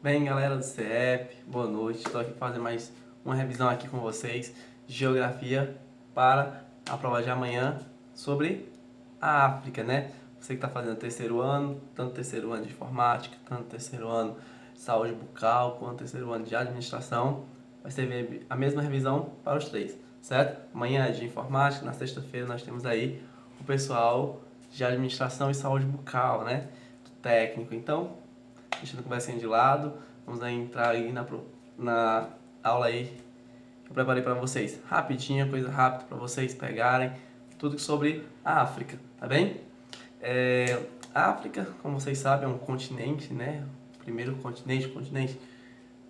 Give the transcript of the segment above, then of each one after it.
Bem, galera do CF, boa noite. Estou aqui fazendo mais uma revisão aqui com vocês de geografia para a prova de amanhã sobre a África, né? Você que está fazendo terceiro ano, tanto terceiro ano de informática, tanto terceiro ano de saúde bucal, quanto terceiro ano de administração, vai ser a mesma revisão para os três, certo? Amanhã é de informática, na sexta-feira nós temos aí o pessoal de administração e saúde bucal, né? Do técnico. Então, deixando a conversinha de lado, vamos aí entrar aí na aula aí que eu preparei para vocês. Rapidinho, coisa rápida para vocês pegarem tudo sobre a África, tá bem? A África, como vocês sabem, é um continente, né? O primeiro continente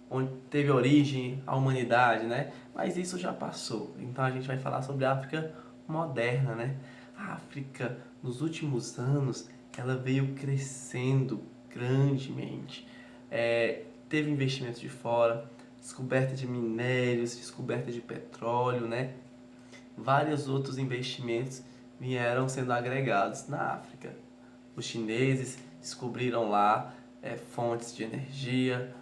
onde teve origem a humanidade, né? Mas isso já passou. Então a gente vai falar sobre a África moderna, né? A África, nos últimos anos, ela veio crescendo grandemente. Teve investimentos de fora, descoberta de minérios, descoberta de petróleo, né? Vários outros investimentos vieram sendo agregados na África. Os chineses descobriram lá fontes de energia,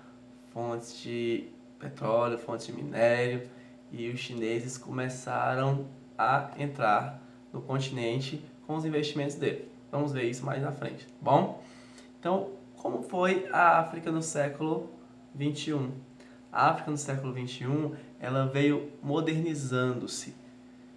fontes de petróleo, fontes de minério, e os chineses começaram a entrar no continente com os investimentos dele. Vamos ver isso mais na frente, tá bom? Então, como foi a África no século 21? A África no século 21, ela veio modernizando-se,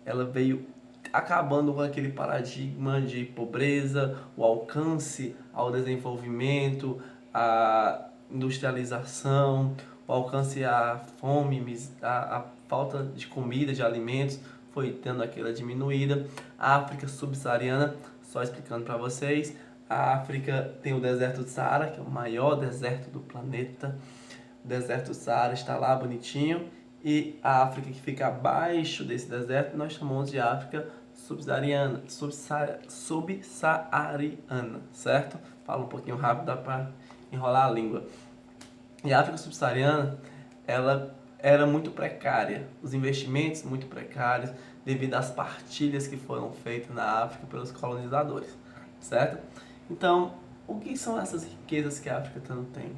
ela veio acabando com aquele paradigma de pobreza, o alcance ao desenvolvimento, a industrialização, o alcance à fome, a falta de comida, de alimentos, foi tendo aquela diminuída. A África subsaariana, só explicando para vocês, a África tem o deserto do Saara, que é o maior deserto do planeta. O deserto do Saara está lá bonitinho, e a África que fica abaixo desse deserto nós chamamos de África subsaariana, certo? Falo um pouquinho rápido, dá para enrolar a língua. E a África subsaariana, ela era muito precária, os investimentos muito precários, devido às partilhas que foram feitas na África pelos colonizadores, certo? Então, o que são essas riquezas que a África tanto tem?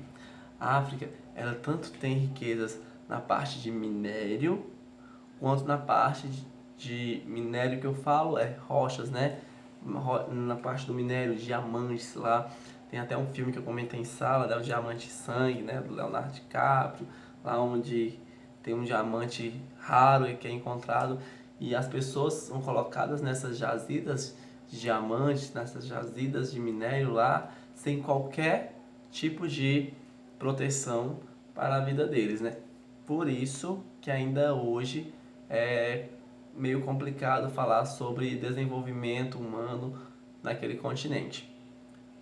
A África, ela tanto tem riquezas na parte de minério, quanto na parte de minério que eu falo, rochas, né? Na parte do minério, diamantes lá. Tem até um filme que eu comentei em sala, o Diamante Sangue, né? Do Leonardo DiCaprio, lá onde tem um diamante raro e que é encontrado. E as pessoas são colocadas nessas jazidas de diamantes, nessas jazidas de minério lá, sem qualquer tipo de proteção para a vida deles, né? Por isso que ainda hoje é meio complicado falar sobre desenvolvimento humano naquele continente.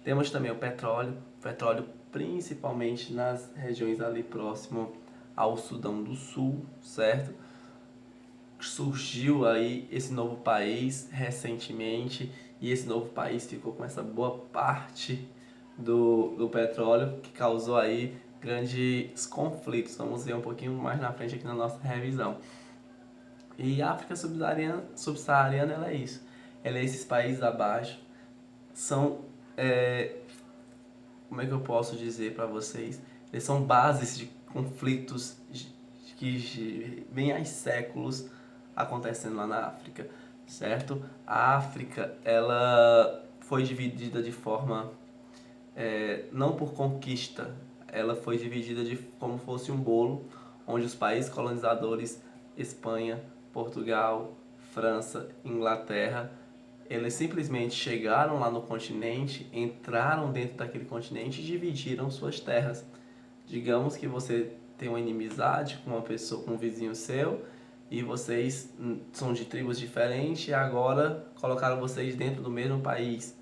Temos também o petróleo principalmente nas regiões ali próximo ao Sudão do Sul, certo? Surgiu aí esse novo país recentemente, e esse novo país ficou com essa boa parte do petróleo, que causou aí grandes conflitos. Vamos ver um pouquinho mais na frente aqui na nossa revisão. E a África subsaariana ela é isso. Ela é esses países abaixo. São, como é que eu posso dizer para vocês? Eles são bases de conflitos que vêm há séculos acontecendo lá na África, certo? A África, ela foi dividida de forma, não por conquista, ela foi dividida de como fosse um bolo, onde os países colonizadores, Espanha, Portugal, França, Inglaterra, eles simplesmente chegaram lá no continente, entraram dentro daquele continente e dividiram suas terras. Digamos que você tem uma inimizade com uma pessoa, com um vizinho seu, e vocês são de tribos diferentes e agora colocaram vocês dentro do mesmo país.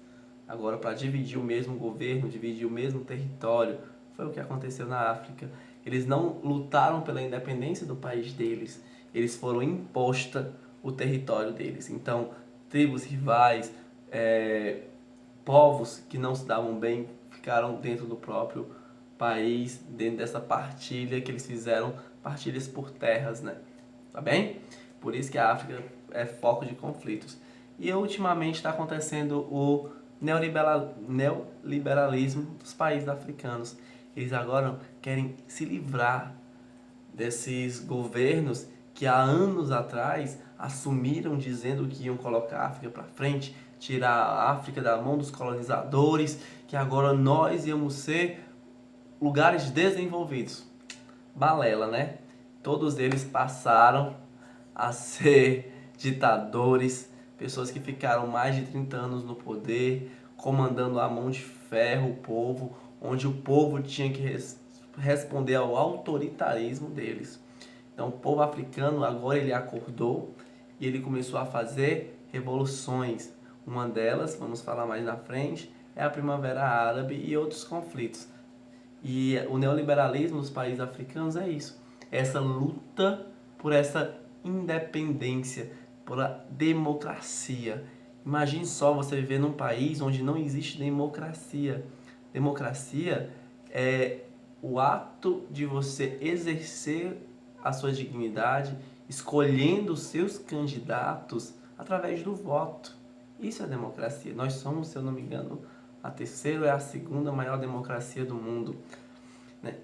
Agora, para dividir o mesmo governo, dividir o mesmo território, foi o que aconteceu na África. Eles não lutaram pela independência do país deles, eles foram imposta o território deles. Então, tribos rivais, povos que não se davam bem, ficaram dentro do próprio país, dentro dessa partilha que eles fizeram, partilhas por terras, né? Tá bem? Por isso que a África é foco de conflitos. E ultimamente está acontecendo o neoliberalismo dos países africanos. Eles agora querem se livrar desses governos que há anos atrás assumiram dizendo que iam colocar a África para frente, tirar a África da mão dos colonizadores, que agora nós íamos ser lugares desenvolvidos. Balela, né? Todos eles passaram a ser ditadores, pessoas que ficaram mais de 30 anos no poder, comandando a mão de ferro o povo, onde o povo tinha que responder ao autoritarismo deles. Então o povo africano agora ele acordou e ele começou a fazer revoluções. Uma delas, vamos falar mais na frente, é a Primavera Árabe e outros conflitos. E o neoliberalismo nos países africanos é isso. Essa luta por essa independência, por a democracia. Imagine só você viver num país onde não existe democracia. Democracia é o ato de você exercer a sua dignidade, escolhendo os seus candidatos através do voto. Isso é democracia. Nós somos, se eu não me engano, a terceira é a segunda maior democracia do mundo.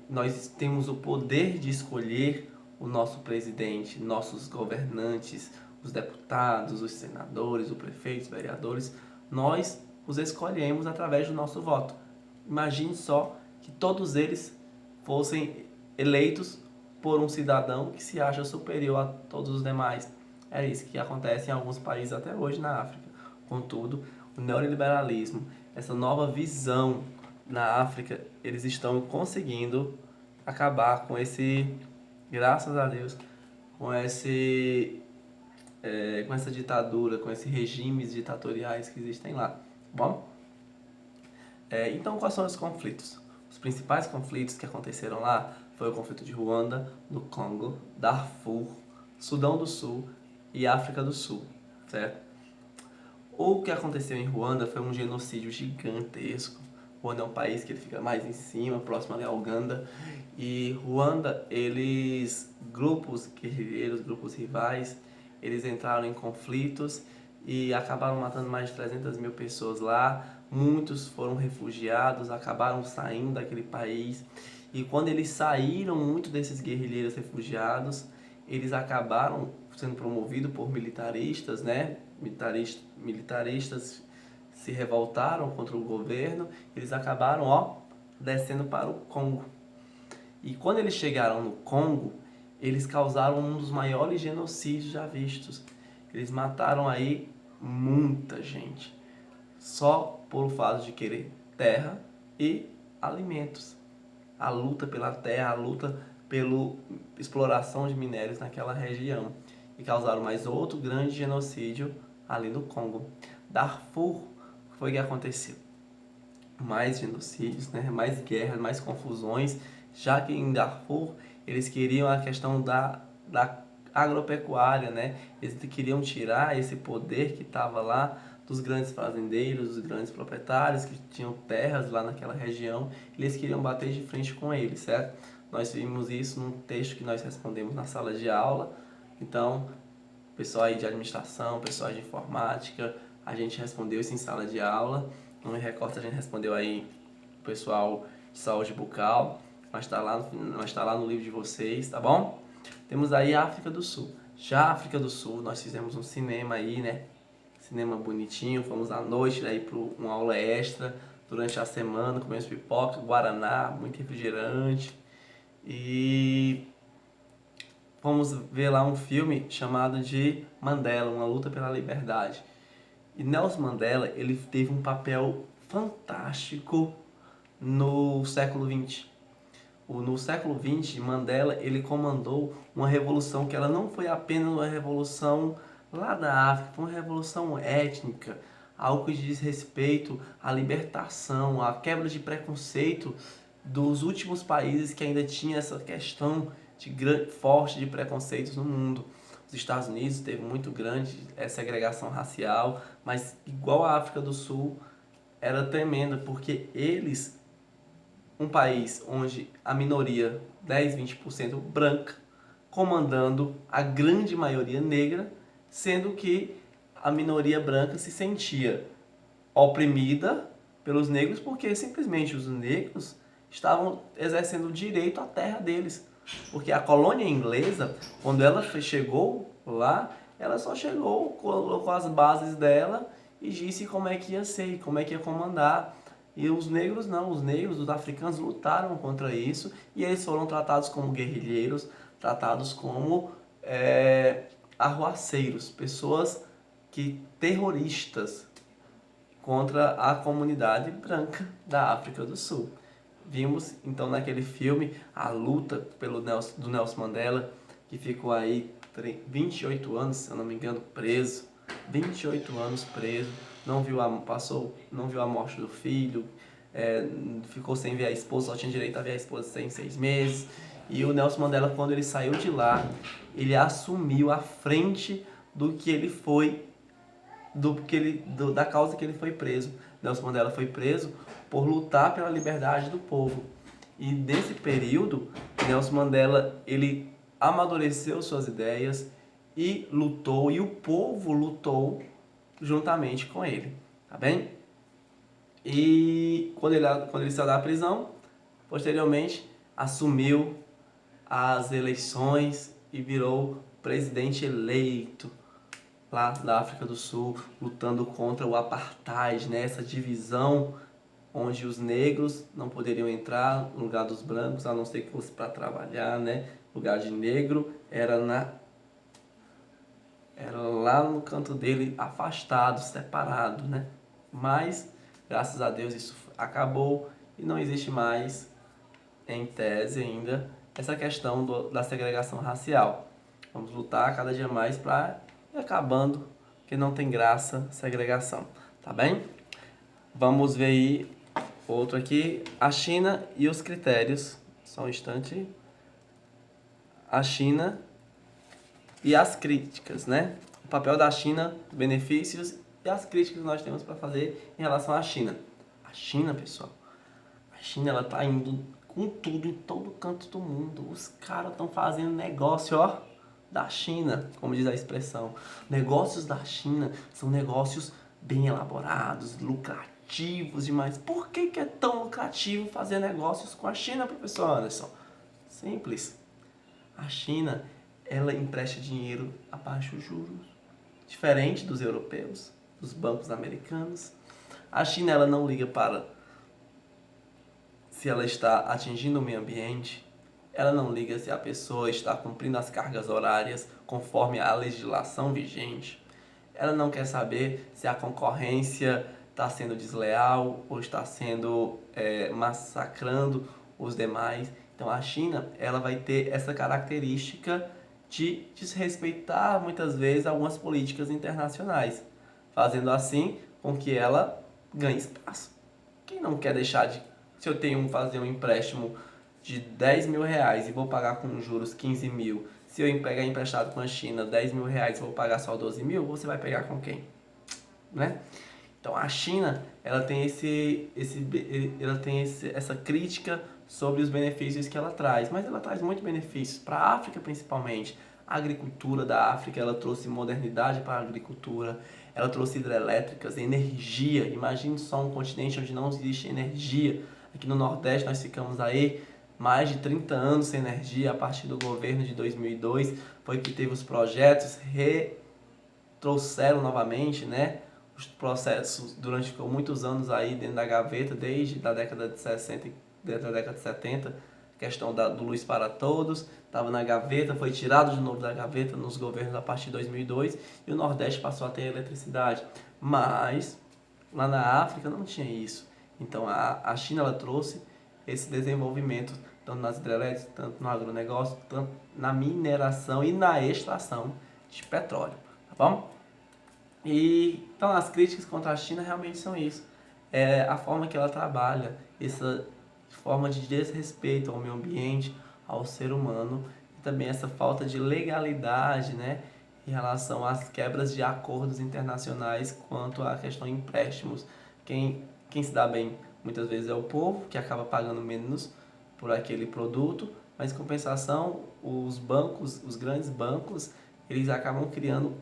Nós temos o poder de escolher o nosso presidente, nossos governantes, os deputados, os senadores, os prefeitos, os vereadores. Nós os escolhemos através do nosso voto. Imagine só que todos eles fossem eleitos por um cidadão que se acha superior a todos os demais. É isso que acontece em alguns países até hoje na África. Contudo, o neoliberalismo, essa nova visão na África, eles estão conseguindo acabar com esse, graças a Deus, com com essa ditadura, com esses regimes ditatoriais que existem lá. Bom, então quais são os conflitos? Os principais conflitos que aconteceram lá foi o conflito de Ruanda, do Congo, Darfur, Sudão do Sul e África do Sul, certo? O que aconteceu em Ruanda foi um genocídio gigantesco. Ruanda é um país que ele fica mais em cima, próximo ali a Uganda. E Ruanda, grupos guerrilheiros, grupos rivais, eles entraram em conflitos e acabaram matando mais de 300 mil pessoas lá. Muitos foram refugiados, acabaram saindo daquele país. E quando eles saíram, muitos desses guerrilheiros refugiados, eles acabaram sendo promovidos por militaristas, né? Militaristas se revoltaram contra o governo, eles acabaram, descendo para o Congo. E quando eles chegaram no Congo, eles causaram um dos maiores genocídios já vistos. Eles mataram aí muita gente, só por o fato de querer terra e alimentos. A luta pela terra, a luta pela exploração de minérios naquela região. E causaram mais outro grande genocídio ali no Congo. Darfur, o que foi que aconteceu? Mais genocídios, né? Mais guerras, mais confusões, já que em Darfur eles queriam a questão da agropecuária, né? Eles queriam tirar esse poder que estava lá dos grandes fazendeiros, dos grandes proprietários que tinham terras lá naquela região, eles queriam bater de frente com eles, certo? Nós vimos isso num texto que nós respondemos na sala de aula. Então, pessoal aí de administração, pessoal de informática, a gente respondeu isso em sala de aula. No Me Recorta a gente respondeu aí o pessoal de saúde bucal, mas tá lá no livro de vocês, tá bom? Temos aí a África do Sul. Já a África do Sul, nós fizemos um cinema aí, né? Cinema bonitinho, fomos à noite aí para uma aula extra, durante a semana, comemos pipoca, guaraná, muito refrigerante. E vamos ver lá um filme chamado de Mandela, Uma Luta pela Liberdade. E Nelson Mandela, ele teve um papel fantástico no século XX. No século XX, Mandela, ele comandou uma revolução que ela não foi apenas uma revolução lá da África, foi uma revolução étnica, algo que diz respeito à libertação, à quebra de preconceito dos últimos países que ainda tinha essa questão forte de preconceitos no mundo. Os Estados Unidos teve muito grande segregação racial, mas igual a África do Sul, era tremenda, porque eles, um país onde a minoria, 10, 20% branca, comandando a grande maioria negra, sendo que a minoria branca se sentia oprimida pelos negros porque simplesmente os negros estavam exercendo o direito à terra deles. Porque a colônia inglesa, quando ela chegou lá, ela só chegou, colocou as bases dela e disse como é que ia ser, como é que ia comandar. E os negros não, os negros, os africanos lutaram contra isso e eles foram tratados como guerrilheiros, tratados como arruaceiros, pessoas que terroristas contra a comunidade branca da África do Sul. Vimos então naquele filme a luta do Nelson Mandela, que ficou aí 28 anos, se eu não me engano, preso. 28 anos preso, não viu a morte do filho, ficou sem ver a esposa, só tinha direito a ver a esposa em 6 meses. E o Nelson Mandela, quando ele saiu de lá, ele assumiu a frente do que ele foi, da causa que ele foi preso. Nelson Mandela foi preso por lutar pela liberdade do povo. E nesse período, Nelson Mandela, ele amadureceu suas ideias e lutou, e o povo lutou juntamente com ele, tá bem? E quando ele saiu da prisão, posteriormente assumiu as eleições e virou presidente eleito lá da África do Sul, lutando contra o apartheid, né? Essa divisão onde os negros não poderiam entrar no lugar dos brancos, a não ser que fosse para trabalhar, né? O lugar de negro era lá no canto dele, afastado, separado, né? Mas, graças a Deus, isso acabou e não existe mais, em tese ainda, essa questão da segregação racial. Vamos lutar cada dia mais para ir acabando, porque não tem graça segregação, tá bem? Vamos ver aí outro aqui, a China e os critérios. Só um instante. A China e as críticas, né? O papel da China, benefícios e as críticas que nós temos para fazer em relação à China. A China, pessoal, a China, ela tá indo com tudo em todo canto do mundo. Os caras estão fazendo negócio, ó, da China, como diz a expressão. Negócios da China são negócios bem elaborados, lucrativos demais. Por que é tão lucrativo fazer negócios com a China, professor Anderson? Simples. A China, ela empresta dinheiro a baixos juros, diferente dos europeus, dos bancos americanos. A China, ela não liga para se ela está atingindo o meio ambiente, ela não liga se a pessoa está cumprindo as cargas horárias conforme a legislação vigente. Ela não quer saber se a concorrência está sendo desleal ou está sendo massacrando os demais. Então a China, ela vai ter essa característica de desrespeitar muitas vezes algumas políticas internacionais, fazendo assim com que ela ganhe espaço. Quem não quer deixar de... Se eu tenho fazer um empréstimo de 10 mil reais e vou pagar com juros 15 mil, se eu pegar emprestado com a China 10 mil reais e vou pagar só 12 mil, você vai pegar com quem? Né? Então a China, ela tem essa crítica sobre os benefícios que ela traz, mas ela traz muitos benefícios para a África principalmente. A agricultura da África, ela trouxe modernidade para a agricultura, ela trouxe hidrelétricas, energia. Imagine só um continente onde não existe energia. Aqui no Nordeste nós ficamos aí mais de 30 anos sem energia. A partir do governo de 2002 foi que teve os projetos, trouxeram novamente, né? Os processos durante muitos anos aí dentro da gaveta, desde a década de 60, desde a década de 70, questão do Luz para Todos, estava na gaveta, foi tirado de novo da gaveta nos governos a partir de 2002 e o Nordeste passou a ter eletricidade. Mas lá na África não tinha isso. Então a China, ela trouxe esse desenvolvimento tanto nas hidrelétricas, tanto no agronegócio, tanto na mineração e na extração de petróleo, tá bom? E então as críticas contra a China realmente são isso. É a forma que ela trabalha, essa forma de desrespeito ao meio ambiente, ao ser humano, e também essa falta de legalidade, né, em relação às quebras de acordos internacionais quanto à questão de empréstimos. Quem se dá bem muitas vezes é o povo, que acaba pagando menos por aquele produto, mas em compensação, os bancos, os grandes bancos, eles acabam criando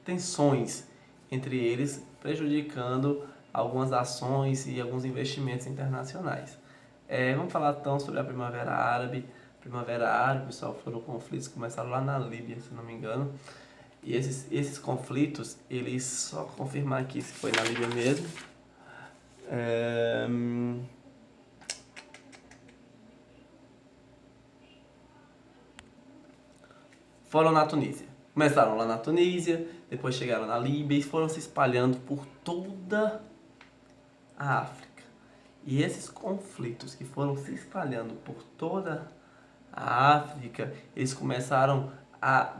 tensões entre eles, prejudicando algumas ações e alguns investimentos internacionais. Vamos falar então sobre a Primavera Árabe. Primavera Árabe, pessoal, foram conflitos que começaram lá na Líbia, se não me engano. E esses conflitos, eles só confirmar aqui se foi na Líbia mesmo. Foram na Tunísia. Começaram lá na Tunísia, depois chegaram na Líbia e foram se espalhando por toda a África. E esses conflitos que foram se espalhando por toda a África, eles começaram a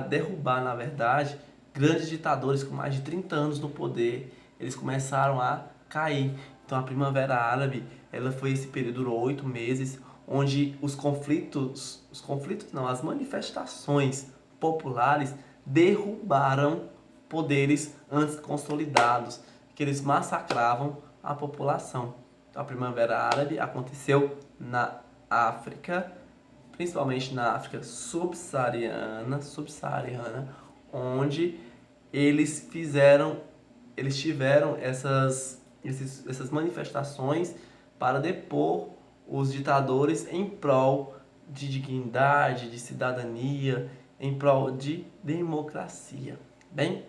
derrubar, na verdade, grandes ditadores com mais de 30 anos no poder. Eles começaram a cair. Então a Primavera Árabe, ela foi esse período, durou 8 meses, onde as manifestações populares derrubaram poderes antes consolidados, que eles massacravam a população. Então, a Primavera Árabe aconteceu na África, principalmente na África subsaariana, onde eles tiveram essas manifestações para depor os ditadores em prol de dignidade, de cidadania, em prol de democracia. Bem,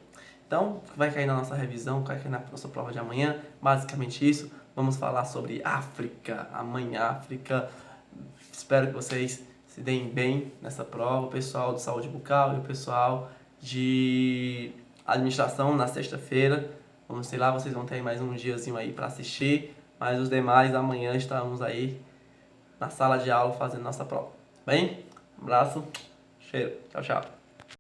então vai cair na nossa revisão, vai cair na nossa prova de amanhã, basicamente isso. Vamos falar sobre África, amanhã África. Espero que vocês se deem bem nessa prova, o pessoal de saúde bucal e o pessoal de administração na sexta-feira. Vamos, sei lá, vocês vão ter mais um diazinho aí para assistir, mas os demais amanhã estamos aí na sala de aula fazendo nossa prova. Bem, um abraço, cheiro, tchau, tchau.